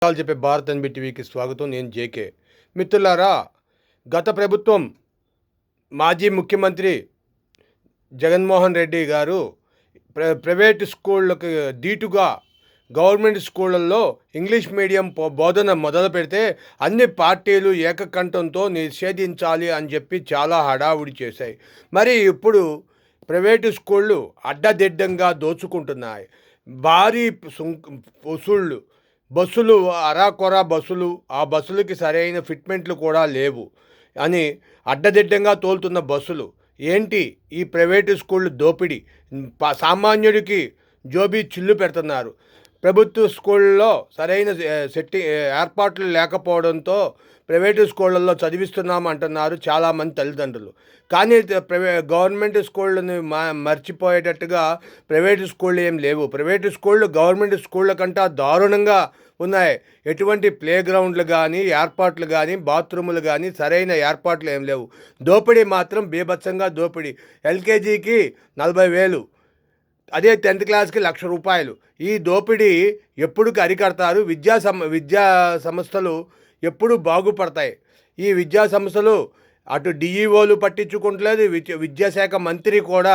చెప్పే భారత్ ఎన్బిటివికి స్వాగతం. నేను జేకే. మిత్రులారా, గత ప్రభుత్వం మాజీ ముఖ్యమంత్రి జగన్మోహన్ రెడ్డి గారు ప్రైవేటు స్కూళ్ళకి ధీటుగా గవర్నమెంట్ స్కూళ్ళల్లో ఇంగ్లీష్ మీడియం బోధన మొదలు పెడితే అన్ని పార్టీలు ఏకకంఠంతో నిషేధించాలి అని చెప్పి చాలా హడావుడి చేశాయి. మరి ఇప్పుడు ప్రైవేటు స్కూళ్ళు అడ్డదిడ్డంగా దోచుకుంటున్నాయి. భారీ వసూళ్ళు, బస్సులు అరాకొరా బస్సులు, ఆ బస్సులకి సరైన ఫిట్మెంట్లు కూడా లేవు అని అడ్డదిడ్డంగా తోలుతున్న బస్సులు. ఏంటి ఈ ప్రైవేటు స్కూళ్ళు దోపిడీ? సామాన్యుడికి జోబీ చిల్లు పెడుతున్నారు. ప్రభుత్వ స్కూళ్ళలో సరైన ఏర్పాట్లు లేకపోవడంతో ప్రైవేటు స్కూళ్ళల్లో చదివిస్తున్నాం అంటున్నారు చాలామంది తల్లిదండ్రులు. కానీ గవర్నమెంట్ స్కూళ్ళని మర్చిపోయేటట్టుగా ప్రైవేటు స్కూళ్ళు ఏం లేవు. ప్రైవేటు స్కూళ్ళు గవర్నమెంట్ స్కూళ్ళ కంటే దారుణంగా ఉన్నాయి. ఎటువంటి ప్లే గ్రౌండ్లు కానీ, ఏర్పాట్లు కానీ, బాత్రూములు కానీ సరైన ఏర్పాట్లు ఏం లేవు. దోపిడీ మాత్రం బీభత్సంగా దోపిడీ. ఎల్కేజీకి 40,000, అదే 10th క్లాస్కి ₹1,00,000. ఈ దోపిడీ ఎప్పుడు అరికడతారు? విద్యా సంస్థలు ఎప్పుడు బాగుపడతాయి? ఈ విద్యా సంస్థలు అటు డిఈఓలు పట్టించుకుంటలేదు, విద్యాశాఖ మంత్రి కూడా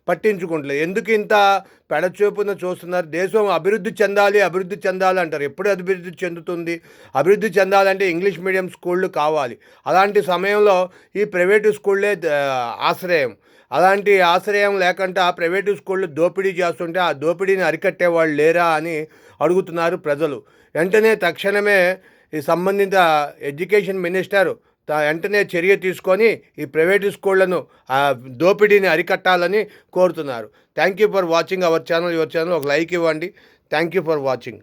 పట్టించుకుంటలేదు. ఎందుకు ఇంత పెడచూపున చూస్తున్నారు? దేశం అభివృద్ధి చెందాలి అంటారు. ఎప్పుడు అభివృద్ధి చెందుతుంది? అభివృద్ధి చెందాలంటే ఇంగ్లీష్ మీడియం స్కూళ్ళు కావాలి. అలాంటి సమయంలో ఈ ప్రైవేటు స్కూళ్ళే ఆశ్రయం. అలాంటి ఆశ్రయం లేకుండా ప్రైవేటు స్కూళ్ళు దోపిడీ చేస్తుంటే ఆ దోపిడీని అరికట్టేవాళ్ళు లేరా అని అడుగుతున్నారు ప్రజలు. తక్షణమే ఈ సంబంధిత ఎడ్యుకేషన్ మినిస్టర్ వెంటనే చర్య తీసుకొని ఈ ప్రైవేటు స్కూళ్లను దోపిడీని అరికట్టాలని కోరుతున్నారు. Thank you for watching our channel. ఒక లైక్ ఇవ్వండి. Thank you for watching.